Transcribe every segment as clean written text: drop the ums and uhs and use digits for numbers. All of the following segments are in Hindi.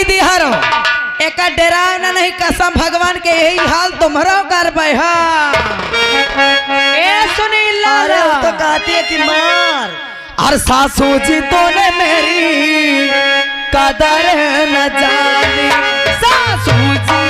दीदी हरो एक डेरा ना नहीं कसम भगवान के यही हाल तुम्हारा कर पाए ए सुनील अरे वो तो कहती है कि मार और सासू जी तो ने मेरी कदर न जानी सासू जी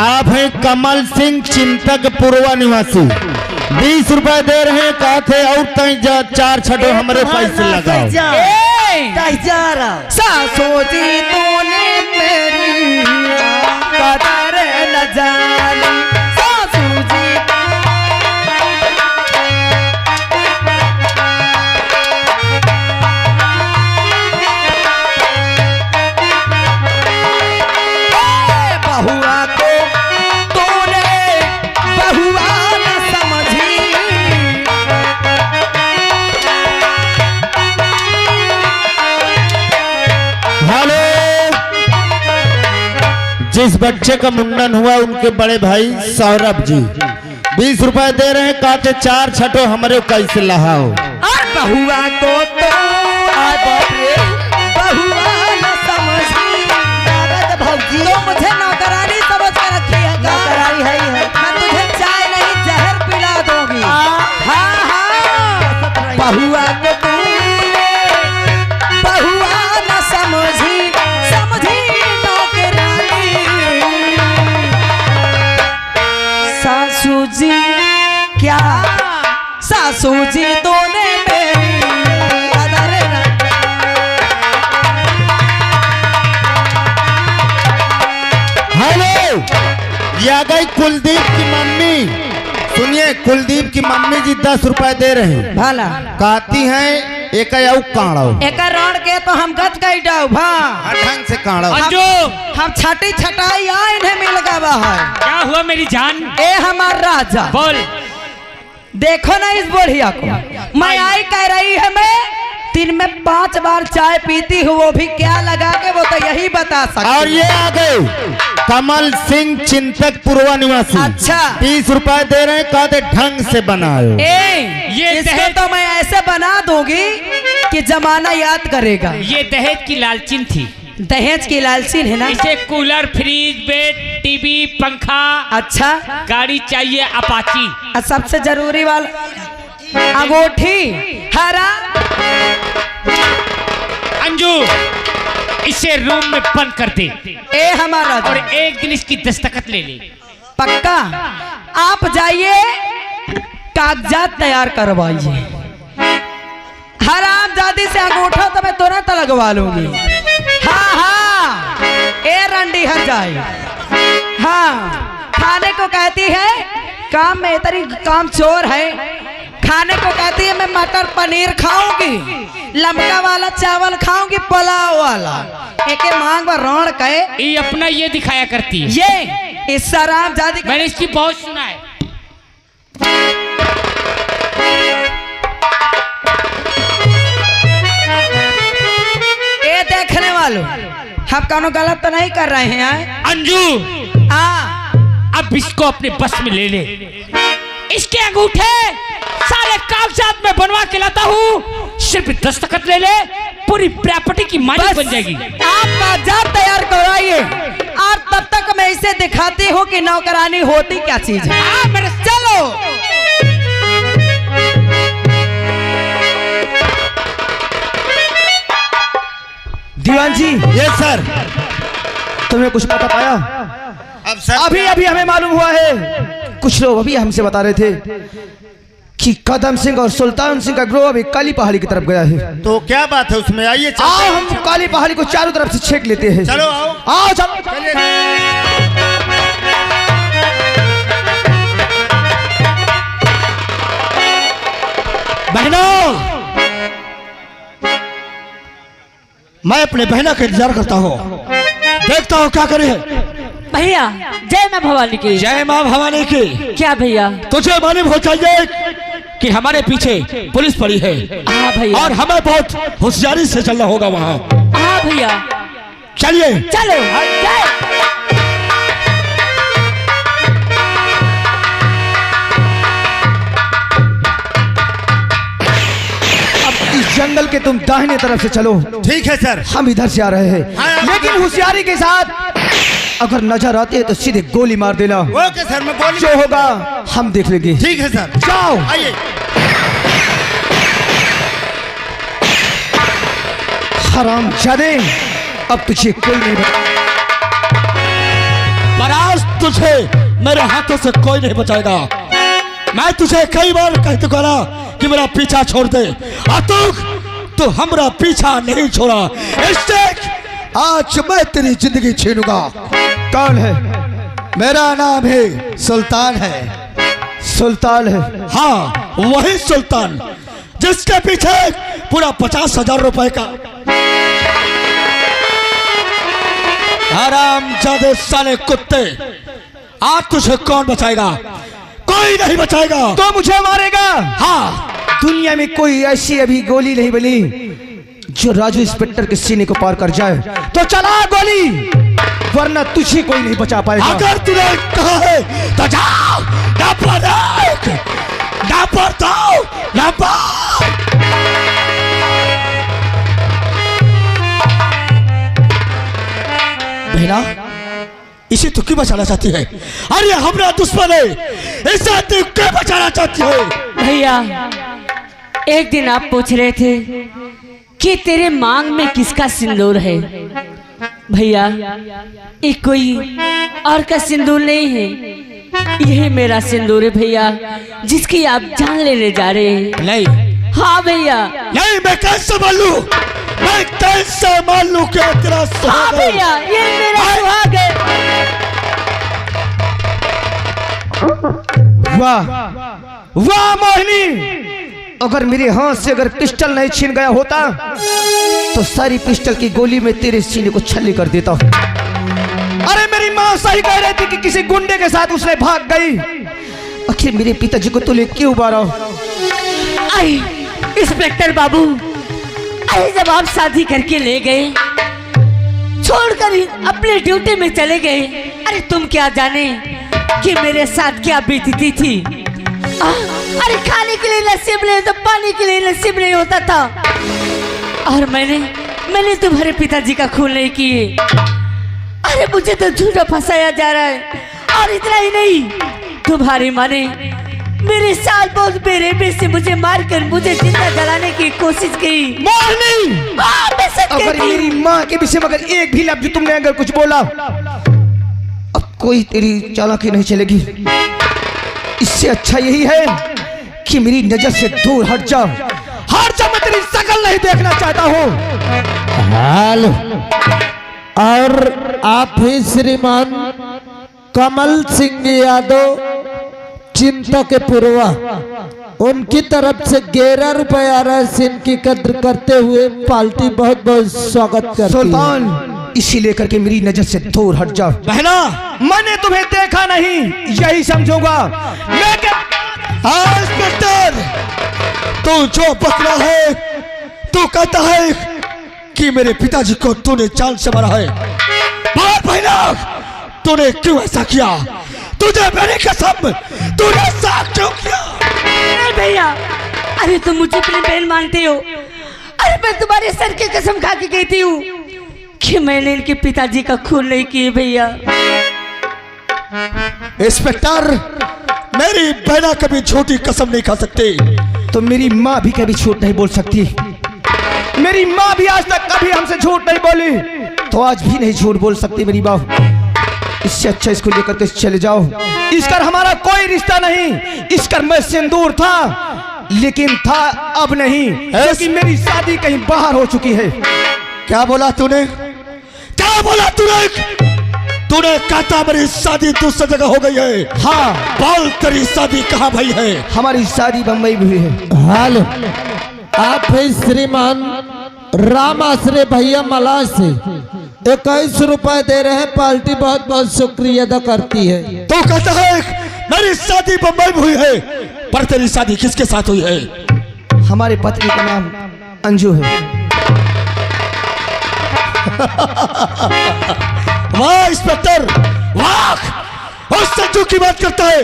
आप हैं कमल सिंह चिंतक पूर्वा निवासी 20 रुपए दे रहे हैं कहा थे और तई 4 छठो हमारे पैसे लगाओ सासू जी तूने मेरी कदर न जानी सासू जी बहुआ को तूने बहुआ न समझी हेलो जिस बच्चे का मुंडन हुआ उनके बड़े भाई सौरभ जी 20 रुपए दे रहे हैं कहते 4 छठो हमारे कैसे लहाओ और बहुआ को तो बहुआ न समझी तो मुझे नौकरानी समझ कर रखी है नौकरानी है ही है। मैं तुझे चाय नहीं जहर पिला दूंगी हाँ हाँ बहुआ को तू बहुआ न समझी समझी नौकरानी सासू जी क्या सासू जी तूने मेरी कदर न हेलो ये आ गई कुलदीप की मम्मी सुनिए कुलदीप की मम्मी जी 10 रुपए दे रहे हैं भला कहती हैं एक काढ़ो एक रण के तो हम गज गई डाउ भा ढंग से काढ़ो हम छठी छटाई आए इन्हें मिल गवा है क्या हुआ मेरी जान? ए हमार राजा बोल। देखो ना इस बुढ़िया को मैं आई कह रही है मैं दिन में 5 बार चाय पीती हूँ वो भी क्या लगा के वो तो यही बता सकती और ये आ गए कमल सिंह चिंतक पूर्वा निवासी अच्छा 30 रुपए दे रहे हैं कहते ढंग से बनाओ ये इसको दहेज तो मैं ऐसे बना दूंगी कि जमाना याद करेगा ये दहेज की लालचिन थी। दहेज की लालची है ना इसे कूलर फ्रिज बेड टीवी पंखा अच्छा गाड़ी चाहिए अपाची और सबसे जरूरी वाला अंगूठी हरा अंजू इसे रूम में बंद कर दे ए हमारा और एक दिन इसकी दस्तखत ले ले। पक्का आप जाइए कागजात तैयार करवाइए हराम जादी से अंगूठा तो मैं तुरंत लगवा लूंगी हाँ हाँ ए रंडी हट जाए हाँ खाने को कहती है काम में इतनी काम चोर है खाने को कहती है मैं मटर पनीर खाऊंगी लमका वाला चावल खाऊंगी पुलाव वाला एक मांग पर रण कहे ये अपना ये दिखाया करती है। ये इस सराम जादी मैंने इसकी बहुत सुना है। ये देखने वालों हम कौनो गलत तो नहीं कर रहे हैं अंजू अब इसको अपने बस में ले ले। इसके अंगूठे सारे कागजात में बनवा के लाता हूँ सिर्फ दस्तखत ले ले पूरी प्रॉपर्टी की मालिक बन जाएगी। आप कागजात तैयार करवाइए और तब तक मैं इसे दिखाती हूँ कि नौकरानी होती क्या चीज है मेरे चलो दीवान जी ये सर तुम्हें कुछ पता पाया? अब सर अभी अभी हमें मालूम हुआ है कुछ लोग अभी हमसे बता रहे थे कि कदम सिंह और सुल्तान सिंह का ग्रोह अभी काली पहाड़ी की तरफ गया है। तो क्या बात है उसमें आइए आओ हम काली पहाड़ी को चारों तरफ से छेक लेते हैं। चलो आओ आओ चलो बहनों मैं अपने बहना का इंतजार करता हूँ देखता हूँ क्या करे भैया जय मां भवानी की। जय माँ भवानी की। क्या भैया? तुझे मालूम हो चाहिए कि हमारे पीछे पुलिस पड़ी है हाँ भैया। और हमें बहुत होशियारी से चलना होगा वहाँ। हाँ भैया चलिए चलो जय। के तुम दाहिने तरफ से चलो। ठीक है सर। हम इधर से आ रहे हैं, हाँ, लेकिन होशियारी के साथ अगर नजर आते हैं तो सीधे गोली मार देना। ओके सर, मैं गोली। जो होगा हम देख लेंगे। ठीक है सर। जाओ। आइए। हराम जादे, अब तुझे कोई नहीं पर आज तुझे मेरे हाथों से कोई नहीं बचाएगा। मैं तुझे कई बार कह चुका ना कि मेरा पीछा छोड़ दे, और तू हमारा पीछा नहीं छोड़ा। इससे आज मैं तेरी जिंदगी छीनूंगा। कौन है? मेरा नाम है सुल्तान है। सुल्तान है? हाँ, वही सुल्तान जिसके पीछे पूरा 50,000 रुपए का। आराम जादे साले कुत्ते, आज तुझे कौन बचाएगा? कोई नहीं बचाएगा। तो मुझे मारेगा? हाँ, दुनिया में कोई ऐसी अभी गोली नहीं बनी जो राजू इंस्पेक्टर के सीने को पार कर जाए। तो चला गोली, वरना तुझे कोई नहीं बचा पाएगा। अगर तूने कहा है तो जाओ। बहना, इसे तू क्यों बचाना चाहती है? अरे हमारा दुश्मन है, इसे तू क्यों बचाना चाहती है? भैया, एक दिन आप पूछ रहे थे कि तेरे मांग में किसका सिंदूर है। भैया, ये कोई और का सिंदूर नहीं है, यही मेरा सिंदूर है भैया, जिसकी आप जान लेने जा रहे हैं। नहीं। हाँ भैया। नहीं, मैं कैसे मान लूं? मैं कैसे मान लूं कि तेरा हाँ सुहाग है? भैया, ये मेरा सुहाग है। वाह वाह मोहिनी, अगर मेरे हाथ से अगर पिस्टल नहीं छीन गया होता तो सारी पिस्टल की गोली में तेरे सीने को छल्ली कर देता। अरे मेरी माँ सही कह रही थी कि किसी गुंडे के साथ उसने भाग गई। आखिर मेरे पिताजी को तूने क्यों मारा? आई इंस्पेक्टर बाबू, अरे जब आप शादी करके ले गए, छोड़कर अपने ड्यूटी में चले गए, अरे तुम क्या जाने कि मेरे साथ क्या बीतती थी। अरे खाने के लिए नसीब नहीं तो पानी के लिए नसीब नहीं होता था, और मैंने तुम्हारे पिताजी का खून नहीं किए। अरे मुझे तो झूठा फंसाया जा रहा है, और इतना ही नहीं, तुम्हारी माँ ने मेरे साल बहुत बेरहमी से मुझे मारकर मुझे जिंदा जलाने की कोशिश की। मोहिनी, अगर मेरी माँ के विषय में अगर एक भी लफ्ज तुमने अगर कुछ बोला, अब कोई तेरी चालाकी नहीं चलेगी। इससे अच्छा यही है कि मेरी नजर से दूर हट जाओ। हट जा, मैं तेरी शक्ल नहीं देखना चाहता हूँ। हाल और आप ही श्रीमान कमल सिंह यादव चिंतक पूर्वा, उनकी तरफ से 11 रुपए आ रहा है। इनकी कद्र करते हुए पार्टी बहुत बहुत स्वागत करती है। सुल्तान, इसी लेकर के मेरी नजर से दूर हट जाओ। बहना, मैंने तुम्हें देखा नहीं, यही समझूंगा। इंस्पेक्टर, तू जो पकड़ा है, तू कहता है कि मेरे पिताजी को तूने जान से मारा है। बात बहना, तूने क्यों ऐसा किया? तुझे मेरी कसम, तूने ऐसा क्यों किया? नहीं भैया, अरे तुम मुझे अपनी बहन मानते हो। अरे मैं तुम्हारे सर की कसम खा के कहती हूँ कि मैंने इनके पिताजी का खून नहीं किए भैया। इंस्पेक्टर, मेरी बहना कभी झूठी कसम नहीं खा सकती। तो मेरी माँ भी कभी झूठ नहीं बोल सकती। मेरी माँ भी आज तक कभी हमसे झूठ नहीं बोली, तो आज भी नहीं झूठ बोल सकती मेरी माँ। इससे अच्छा इसको लेकर के चले जाओ। इसका हमारा कोई रिश्ता नहीं। इसका मैं सिंदूर था, लेकिन था अब नहीं, क्योंकि मेरी शादी कहीं बाहर हो चुकी है। क्या बोला तूने? क्या बोला तूने? तूने कहता मेरी शादी दूसरी जगह हो गई है। हाँ, बोल, तेरी शादी कहाँ भई है? हमारी शादी बम्बई में हुई है। हाल आप ही श्रीमान राम आश्रय भैया मला से 21 रुपए दे रहे हैं। पार्टी बहुत बहुत शुक्रिया अदा करती है। तो कहता है मेरी शादी बम्बई में हुई है, पर तेरी शादी किसके साथ हुई है? हमारे पत्नी का नाम अंजू है। वाह इंस्पेक्टर, वाह! उस संजू की बात करता है,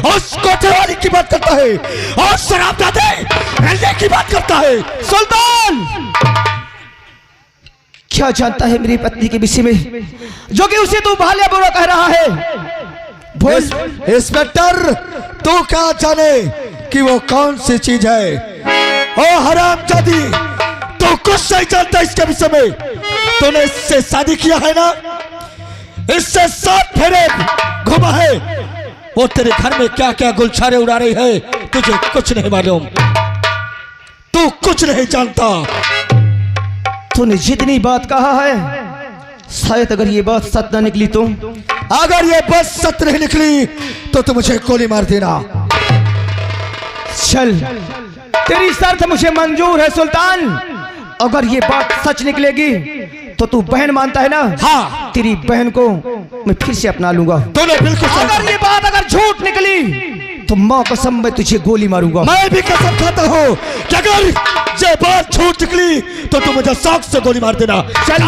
और कोठेवाली की बात करता है, और शराब दादे रहने की बात करता है। सुल्तान क्या जानता है मेरी पत्नी के विषय में जो कि उसे तू भालिया बुरा कह रहा है? बोल। इंस्पेक्टर, तू क्या जाने कि वो कौन सी चीज है? ओ हरामजादी, तू कुछ नहीं जानता इसके विषय में। तूने इससे शादी किया है ना, इससे 7 फेरे घुमा है। वो तेरे घर में क्या क्या गुलछारे उड़ा रही है, तुझे कुछ नहीं मालूम, तू कुछ नहीं जानता। तूने जितनी बात कहा है, शायद अगर ये बात सच न निकली तो अगर ये बात सच नहीं निकली तो तू मुझे गोली मार देना। चल, तेरी शर्त मुझे मंजूर है सुल्तान। अगर ये बात सच निकलेगी तो तू बहन मानता है ना? हाँ, तेरी बहन को मैं फिर से अपना लूंगा। तूने बिल्कुल सही अगर ये बात अगर झूठ निकली तो माँ कसम मैं तुझे गोली मारूंगा। मैं भी कसम खाता हूँ कि अगर ये बात झूठ निकली तो तू मुझे शौक से गोली मार देना। चल।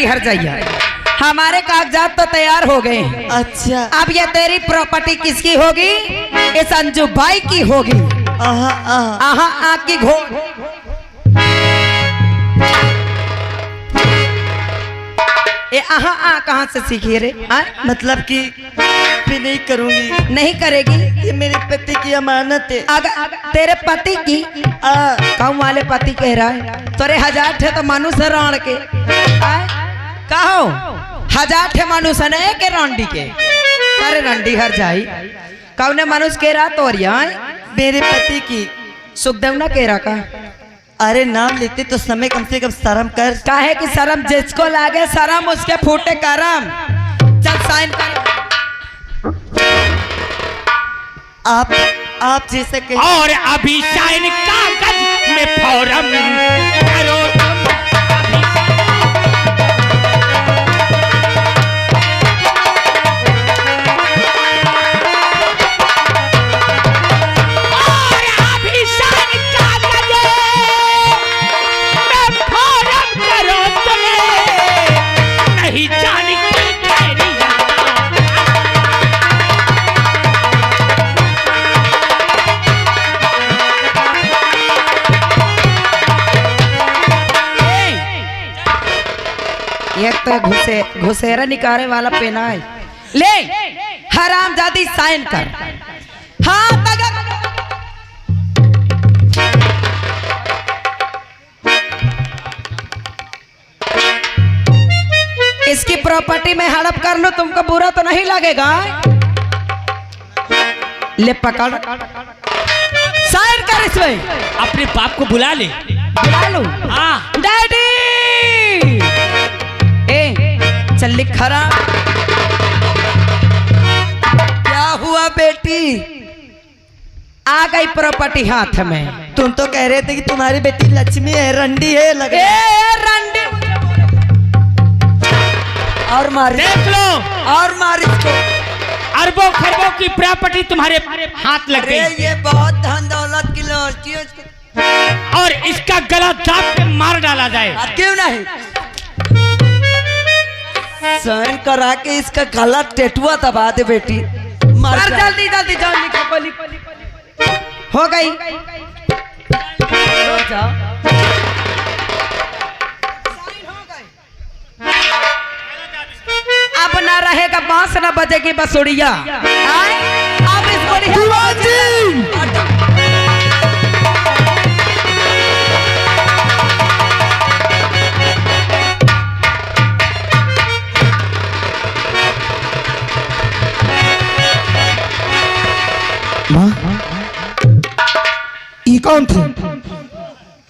हर जाइए, हमारे कागजात तो तैयार हो गए। अच्छा। अब ये तेरी प्रॉपर्टी किसकी होगी? ये संजू भाई की होगी। आहा आहा। आहा आँख की घोर। ये आहा आ कहाँ से सीखी रे? मतलब कि भी नहीं करूंगी। नहीं करेगी? ये मेरे पति की अमानत है। अगर तेरे पति की गाँव वाले पति कह रहा है तोरे 1000 थे तो मनुष्य राण के कहो 1000 थे मनुष्य ने के रंडी के अरे रंडी हर जाई कौने मनुष्य कह रहा तोरिया मेरे पति की। सुखदेव ना कह रहा का? अरे नाम लेते तो समय कम से कम शर्म कर। काहे कि शर्म जिसको लागे शर्म उसके फूटे करम। चल साइन कर। आप जैसे कहें। और अभी साइन कागज में फौरन करो तुम। एक तो घुसेरा निकाले वाला पेना है। ले हरामजादी साइन कर। हाँ इसकी प्रॉपर्टी में हड़प कर लो, तुमको बुरा तो नहीं लगेगा? ले पकड़ साइन कर इसमें। अपने बाप को बुला ले। बुला लो। हाँ डैडी चल लिख खरा। क्या हुआ बेटी? आ गई प्रॉपर्टी हाथ में। तुम तो कह रहे थे कि तुम्हारी बेटी लक्ष्मी है, रंडी है लगे। रंडी और मार देख लो, और मार इसको। अरबों खरबों की प्रॉपर्टी तुम्हारे हाथ लग गई। ये बहुत धन दौलत की लड़की है और इसका गला दाब के मार डाला जाए। क्यों नहीं? साइन करा के इसका गला टेटुआ दबा दे बेटी। मार जल्दी जल्दी जाओ लिखो। हो गई। अब ना रहेगा बांस ना बजेगी बसुड़िया। अब इस माँ ये कौन थे?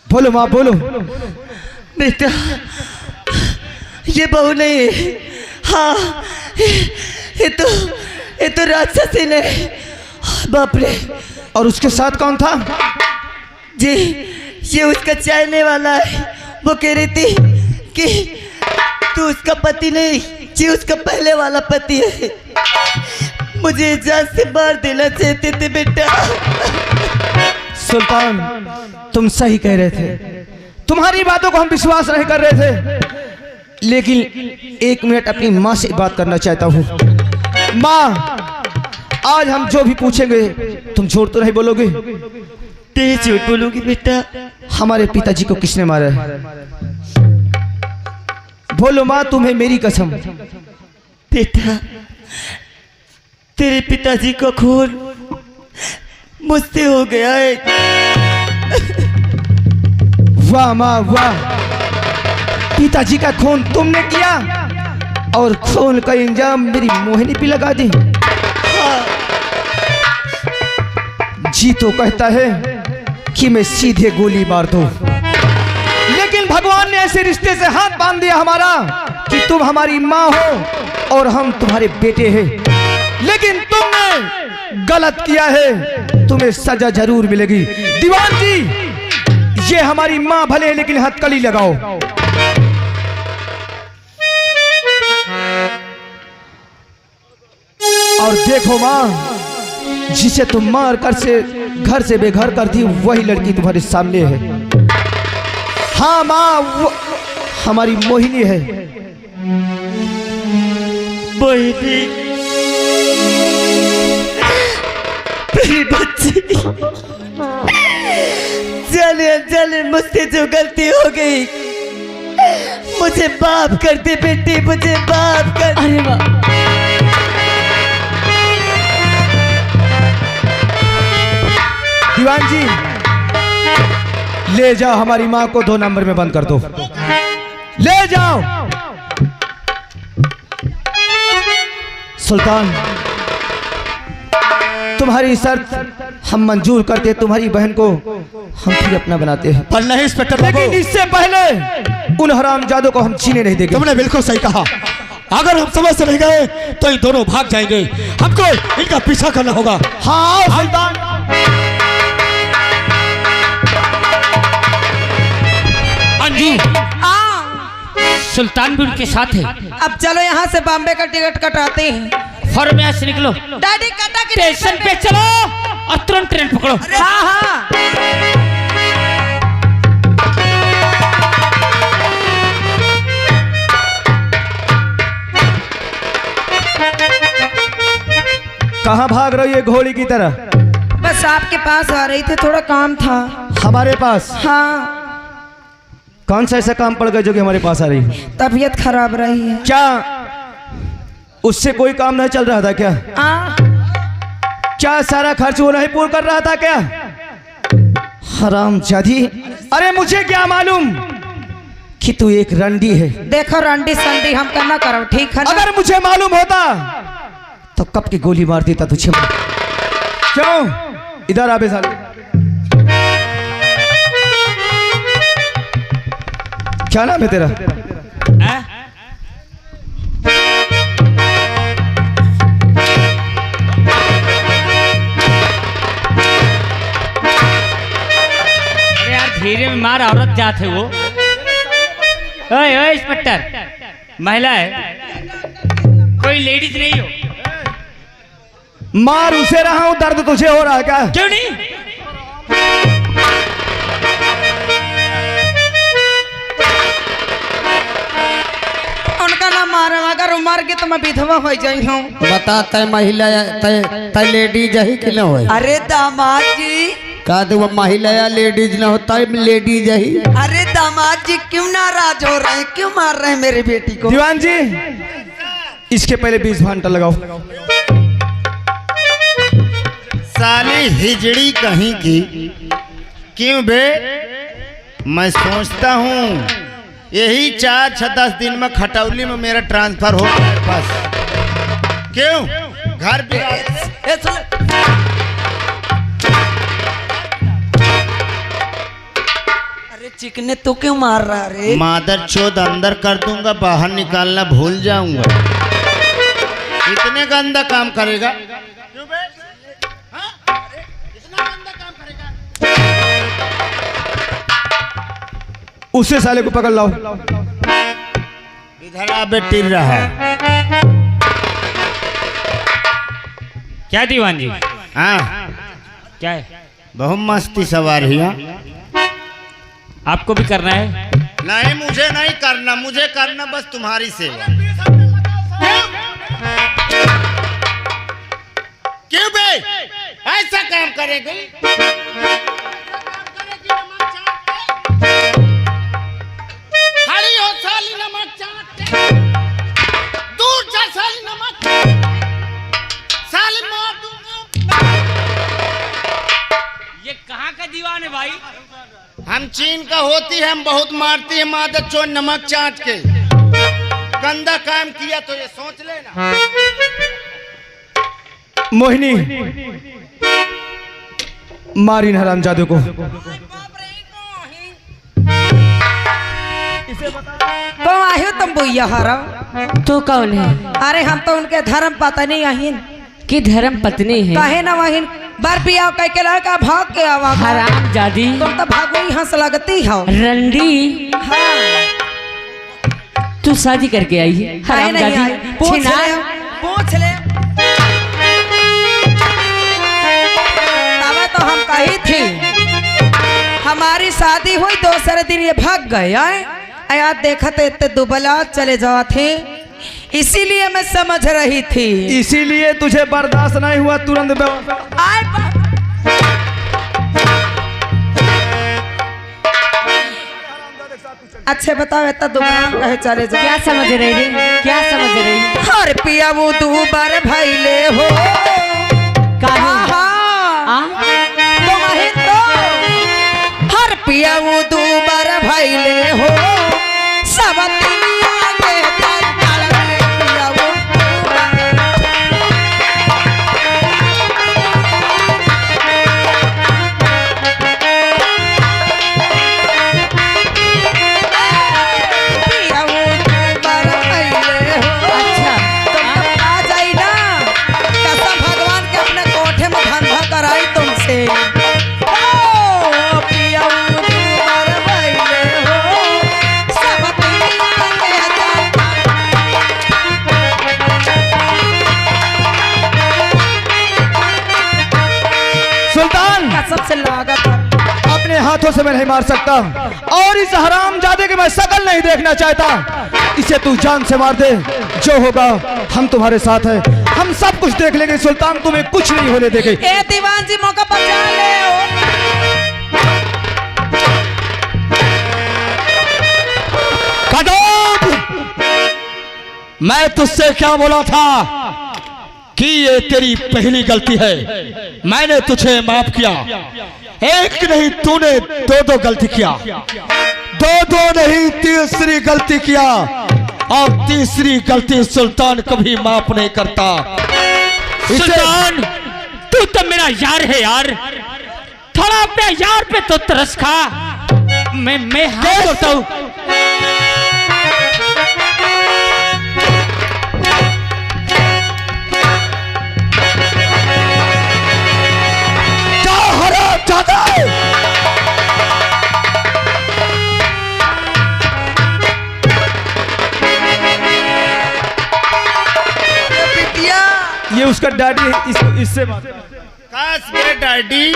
बोलो माँ बोलो। बेटा ये बहू नहीं है। हाँ ये तो राक्षसी ने। बाप रे। और उसके साथ कौन था? जी ये उसका चाहने वाला है। वो कह रही थी कि तू उसका पति नहीं जो उसका पहले वाला पति है मुझे जान से मार देना चाहते थे बेटा। सुल्तान तुम सही कह रहे थे, तुम्हारी बातों को हम विश्वास नहीं कर रहे थे, लेकिन एक मिनट अपनी माँ से बात करना चाहता हूँ। माँ, आज हम जो भी पूछेंगे तुम झूठ तो नहीं बोलोगे? नहीं झूठ बोलूंगी बेटा। हमारे पिताजी को किसने मारा है? बोलो माँ, तुम्हें मेरी कसम। बेटा तेरे पिताजी का खून मुझसे हो गया है। वाह माँ वाह, पिताजी का खून तुमने किया और खून का इंजाम मेरी मोहिनी पे लगा दी। जी तो कहता है कि मैं सीधे गोली मार दूं, लेकिन भगवान ने ऐसे रिश्ते से हाथ बांध दिया हमारा कि तुम हमारी माँ हो और हम तुम्हारे बेटे हैं। लेकिन तुमने गलत किया है, तुम्हें सजा जरूर मिलेगी। दीवान जी, ये हमारी माँ भले है लेकिन हथकड़ी लगाओ। और देखो माँ, जिसे तुम मार कर से घर से बेघर कर दी, वही लड़की तुम्हारे सामने है। हाँ माँ, वो हमारी मोहिनी है। मोहिनी, मेरी बच्ची, जाने अनजाने मुझसे जो गलती हो गई मुझे माफ कर दे बेटी, मुझे माफ कर। अरे वाह, दीवान जी, ले जाओ हमारी माँ को 2 नंबर में बंद कर दो, ले जाओ। सुल्तान, तुम्हारी शर्त हम मंजूर करते, तुम्हारी बहन को हम फिर अपना बनाते हैं। पर नहीं इंस्पेक्टर बाबू, लेकिन इससे पहले उन हरामजादों को हम जीने नहीं देंगे। तुमने बिल्कुल सही कहा। अगर हम समझ से नहीं गए तो ये दोनों भाग जाएंगे, हमको इनका पीछा करना होगा। हाँ सुल्तान। अंजू, सुल्तान भी उनके साथ है। अब चलो यहाँ से बॉम्बे का टिकट कटाते हैं। फौरन यहाँ से निकलो, डैडी कटा के स्टेशन पे चलो और तुरंत ट्रेन पकड़ो। हाँ हाँ। कहाँ भाग रही है घोड़ी की तरह? बस आपके पास आ रही थी, थोड़ा काम था। हमारे पास? हाँ। कौन सा ऐसा काम पड़ गया जो कि हमारे पास आ रही है? तबीयत खराब रही है। क्या उससे कोई काम नहीं चल रहा था क्या? क्या सारा खर्च वो नहीं पूरा कर रहा था क्या? हरामजादी, अरे मुझे क्या मालूम कि तू एक रंडी है। देखो रंडी संडी हम करना करो, ठीक है ना? अगर मुझे मालूम होता तो कब की गोली मार देता तुझे। क्यों इधर आ बे साले। क्या नाम है तेरा? अरे यार धीरे में मार, औरत जात है वो। ओए ओए इंस्पेक्टर, महिला है, कोई लेडीज नहीं हो। मार उसे रहा हूं, दर्द तुझे हो रहा है क्या? क्यों नहीं? उनका ना मारा, अगर उमर के तो मैं विधवा हो जाई हूँ। बता, तय महिला तय लेडीज है कि ना हो? अरे दामाद जी, का दे वो महिला या लेडीज ना होता है, लेडीज है ही। अरे दामाद जी क्यों नाराज हो रहे हैं, क्यों मार रहे हैं मेरी बेटी को? दीवान जी, इसके पहले 20 घंटा लगाओ। साली हिजड़ी कहीं की। क्यों बे? मैं सोचता हूँ यही 4-10 दिन में खटौली में मेरा ट्रांसफर हो गया बस। क्यों घर पे अरे चिकने तो क्यों मार रहा रे? मादर चोद अंदर कर दूंगा, बाहर निकालना भूल जाऊंगा। इतने गंदा काम करेगा? क्यों बे? हाँ? इतना गंदा काम करेगा? उसे साले को पकड़ लाओ। इधर आ बे, टिर रहा है। क्या दीवान जी? हाँ क्या है? बहुत मस्ती सवार है। आपको भी करना है? नहीं मुझे नहीं करना, मुझे करना बस तुम्हारी सेवा। क्यों बे ऐसा काम करेगी? खड़ी हो साली नमक चाट के। दूर जा साली नमक साली मार दूंगा। ये कहाँ का दीवान है भाई? हम चीन का होती है, हम बहुत मारती है मादक चोर नमक चाट के। गंदा काम किया तो ये सोच लेना। मोहिनी मारी इन हरामजादे को। कौन आयो तुम बुइया हरा? तो कौन है? अरे हम तो उनके धर्म पता नहीं आहिन कि धर्म पत्नी है? काहे ना वहीन बार पिया कह के लड़का भाग के आवा। हराम जादी, तुम तो भागो ही हंस लगती हो। रंडी, हाँ तू शादी करके आई है? काहे हराम नहीं आई? जादी, पूछ छिनार। ले, पूछ ले। तब तो हम कही थी हमारी शादी हुई, दूसरे दिन ये भाग गए। यार देखते इतने दुबला चले जाते, इसीलिए मैं समझ रही थी। इसीलिए तुझे बर्दाश्त नहीं हुआ, तुरंत अच्छे बताओ इतना दुबला कहे चले जा? क्या समझ रही रे? क्या समझ रही? हर पिया वो दू बार भैले हो। हर पिया वो दू बार भैले हो। सब सबसे लागत अपने हाथों से मैं नहीं मार सकता, और इस हरामजादे के मैं शकल नहीं देखना चाहता। इसे तू जान से मार दे, जो होगा हम तुम्हारे साथ हैं। हम सब कुछ देख लेंगे सुल्तान, तुम्हें कुछ नहीं होने देंगे। ए दीवान जी मौका पर जान ले मैं तुझसे क्या बोला था कि ये तेरी पहली गलती है। मैंने तुझे माफ किया, एक नहीं तूने दो गलती किया, दो नहीं तीसरी गलती किया, और तीसरी गलती सुल्तान कभी माफ नहीं करता। सुल्तान तू तो मेरा यार है यार, थोड़ा अपने यार पे तो तरस खा। मैं हाथ जोड़ता हूँ। ये उसका डैडी है, इससे बात। काश मेरे डैडी,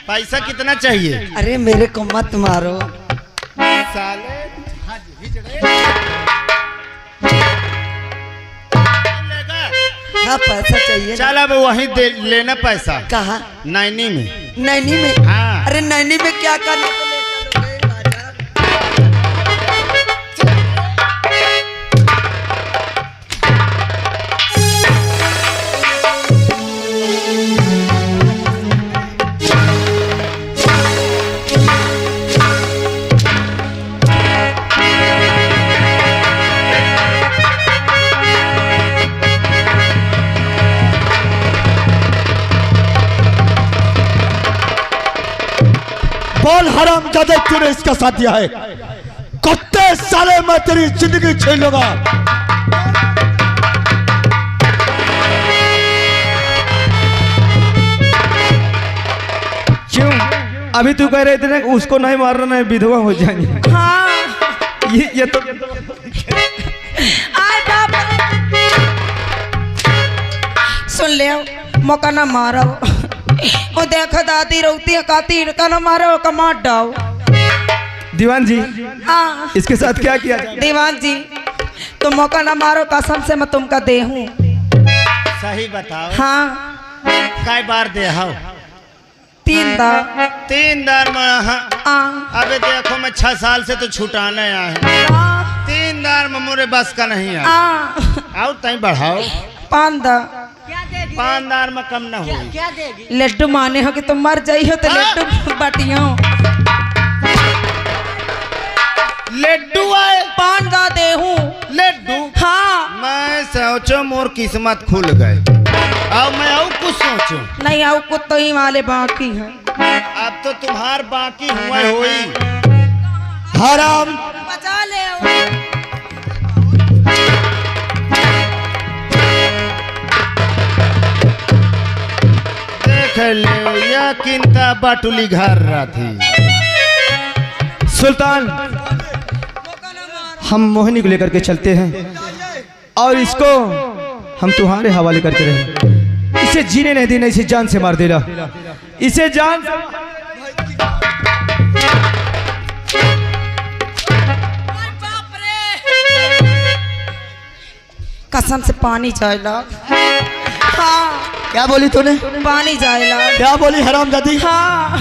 पैसा कितना चाहिए? अरे मेरे को मत मारो साले हाँ पैसा चाहिए। चल अब वहीं दे लेना पैसा। कहाँ? नैनी में। नैनी में? हाँ। अरे नैनी में क्या करने को ले चलोगे बाजार? बोल हरामजादे, तूने इसका साथ दिया है? कुत्ते साले, मैं तेरी जिंदगी छीन लूंगा। क्यों? अभी तू कह रहे थे ना उसको नहीं मारना, नहीं विधवा हो जाएंगे। हाँ ये तो आय बाप। सुन ले मौका ना मारो। वो देखो दादी रोती है काती इनका ना मारो का मार डाओ। दीवान जी हाँ इसके साथ क्या किया जाए? दीवान जी तुम मौका ना मारो, कसम से मैं तुमका दे हूँ। सही बताओ। हाँ कई बार दे हो? 3 बार। 3 बार में हाँ अबे देखो मैं 6 साल से तो छुटाने आया है। 3 बार में मोरे बस का नहीं है। आओ तई बढ़ाओ। 5 बार। 5 बार में कम ना हो। लड्डू माने हो कि तुम मर जाई हो तो लड्डू बाटियो। लड्डू आए 5 बार दे हूँ। लड्डू। हाँ मैं सोचो मोर किस्मत खुल गए। अब मैं और कुछ सोचूं। नहीं आओ कुछ तो ही वाले बाकी है। अब तो तुम्हार बाकी हुआ होई। हराम बचा ले। देख ले या किंता बाटुली घर रहा थी। सुल्तान हम मोहिनी को लेकर के चलते हैं और इसको हम तुम्हारे हवाले करके रहे। इसे जीने नहीं देना, इसे जान से मार देना, इसे जान से। कसम से पानी जाएला। हाँ क्या बोली तूने? पानी जाएला। क्या बोली हरामजादी? हाँ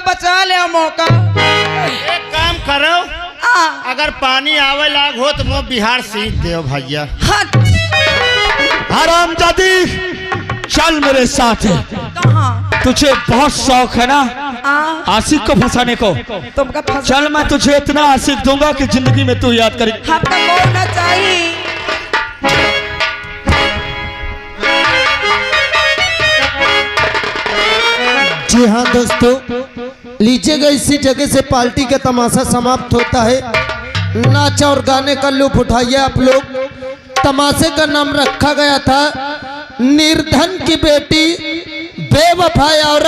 बचा ले मौका। एक काम करो, अगर पानी आवे लाग हो तो मो बिहार सीख दो भैया। हरामजादी चल मेरे साथ। कहाँ? तुझे बहुत शौक है ना आशिक को फंसाने को। तुमका फंसा। चल मैं तुझे इतना आशिक दूंगा कि जिंदगी में तू याद करेगी। आपका कौन ना चाहिए। जी हाँ दोस्तों, लीजिएगा इसी जगह से पार्टी का तमाशा समाप्त होता है। नाच और गाने का लुत्फ उठाइए आप लोग। तमाशे का नाम रखा गया था निर्धन की बेटी बेवफा और